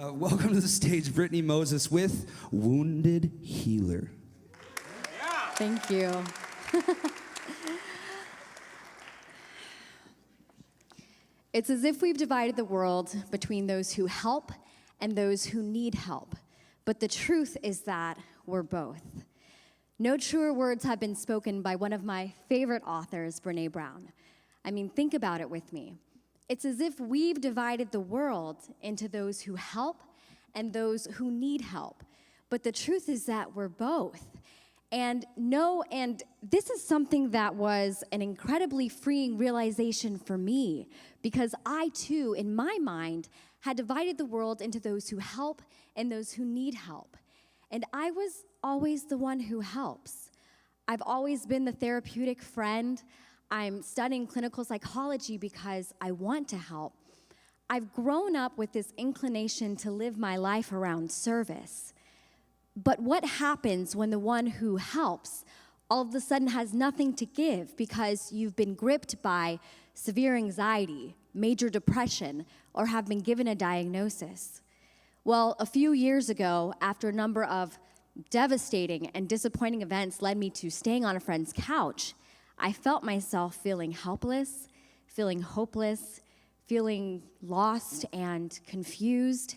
Welcome to the stage, Brittney Moses with Wounded Healer. Thank you. It's as if we've divided the world between those who help and those who need help. But the truth is that we're both. No truer words have been spoken by one of my favorite authors, Brené Brown. I mean, think about it with me. It's as if we've divided the world into those who help and those who need help. But the truth is that we're both. And this is something that was an incredibly freeing realization for me, because I too, in my mind, had divided the world into those who help and those who need help. And I was always the one who helps. I've always been the therapeutic friend. I'm studying clinical psychology because I want to help. I've grown up with this inclination to live my life around service. But what happens when the one who helps all of a sudden has nothing to give because you've been gripped by severe anxiety, major depression, or have been given a diagnosis? Well, a few years ago, after a number of devastating and disappointing events led me to staying on a friend's couch, I felt myself feeling helpless, feeling hopeless, feeling lost and confused.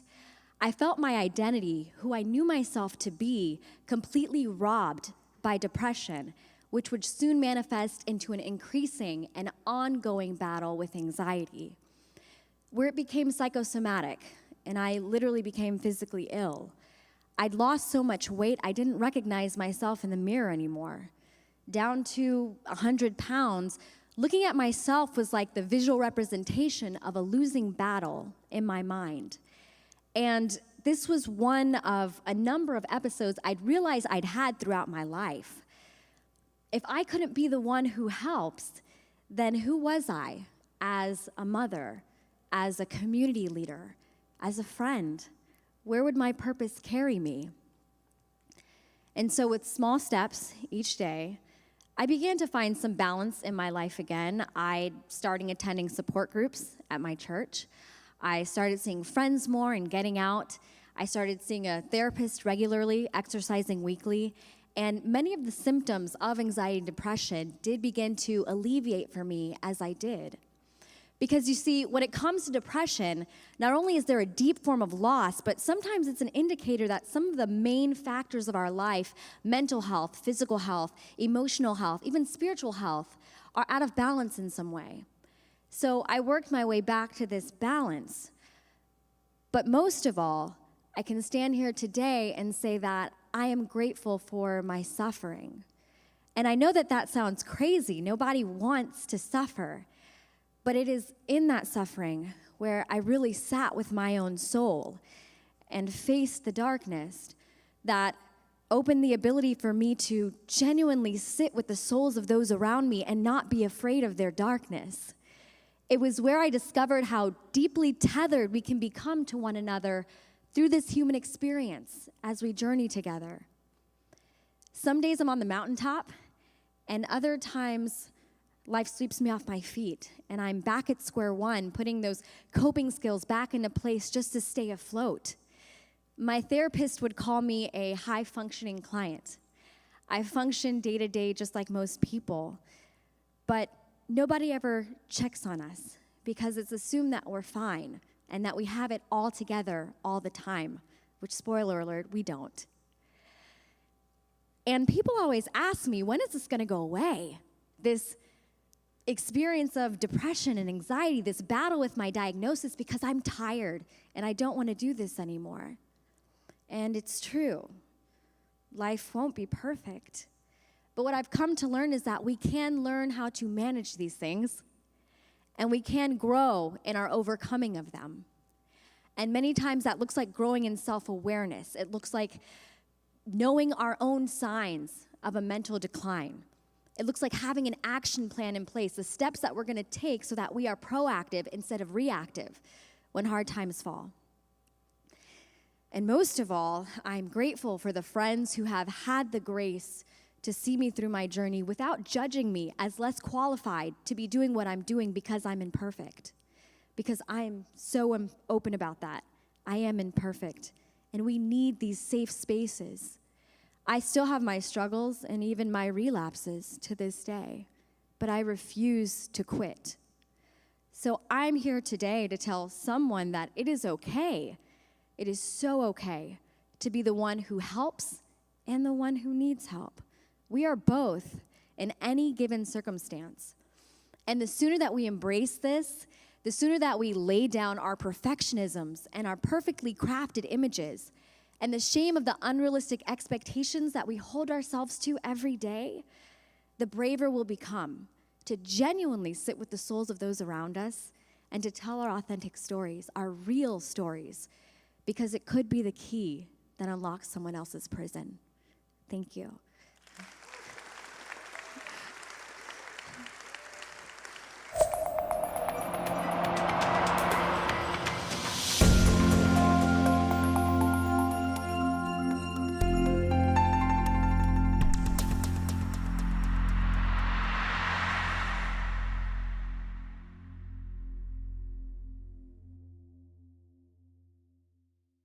I felt my identity, who I knew myself to be, completely robbed by depression, which would soon manifest into an increasing and ongoing battle with anxiety, where it became psychosomatic, and I literally became physically ill. I'd lost so much weight, I didn't recognize myself in the mirror anymore. Down to 100 pounds, looking at myself was like the visual representation of a losing battle in my mind. And this was one of a number of episodes I'd realized I'd had throughout my life. If I couldn't be the one who helps, then who was I as a mother, as a community leader, as a friend? Where would my purpose carry me? And so with small steps each day, I began to find some balance in my life again. I started attending support groups at my church. I started seeing friends more and getting out. I started seeing a therapist regularly, exercising weekly, and many of the symptoms of anxiety and depression did begin to alleviate for me as I did. Because you see, when it comes to depression, not only is there a deep form of loss, but sometimes it's an indicator that some of the main factors of our life, mental health, physical health, emotional health, even spiritual health, are out of balance in some way. So I worked my way back to this balance. But most of all, I can stand here today and say that I am grateful for my suffering. And I know that that sounds crazy. Nobody wants to suffer. But it is in that suffering where I really sat with my own soul and faced the darkness that opened the ability for me to genuinely sit with the souls of those around me and not be afraid of their darkness. It was where I discovered how deeply tethered we can become to one another through this human experience as we journey together. Some days I'm on the mountaintop, and other times life sweeps me off my feet, and I'm back at square one, putting those coping skills back into place just to stay afloat. My therapist would call me a high-functioning client. I function day to day just like most people, but nobody ever checks on us because it's assumed that we're fine and that we have it all together all the time, which, spoiler alert, we don't. And people always ask me, when is this going to go away? This experience of depression and anxiety, this battle with my diagnosis, because I'm tired and I don't want to do this anymore. And it's true. Life won't be perfect. But what I've come to learn is that we can learn how to manage these things, and we can grow in our overcoming of them. And many times that looks like growing in self-awareness. It looks like knowing our own signs of a mental decline. It looks like having an action plan in place, the steps that we're going to take so that we are proactive instead of reactive when hard times fall. And most of all, I'm grateful for the friends who have had the grace to see me through my journey without judging me as less qualified to be doing what I'm doing because I'm imperfect. Because I'm so open about that. I am imperfect, and we need these safe spaces. I still have my struggles and even my relapses to this day, but I refuse to quit. So I'm here today to tell someone that it is okay. It is so okay to be the one who helps and the one who needs help. We are both in any given circumstance. And the sooner that we embrace this, the sooner that we lay down our perfectionisms and our perfectly crafted images and the shame of the unrealistic expectations that we hold ourselves to every day, the braver we'll become to genuinely sit with the souls of those around us and to tell our authentic stories, our real stories, because it could be the key that unlocks someone else's prison. Thank you.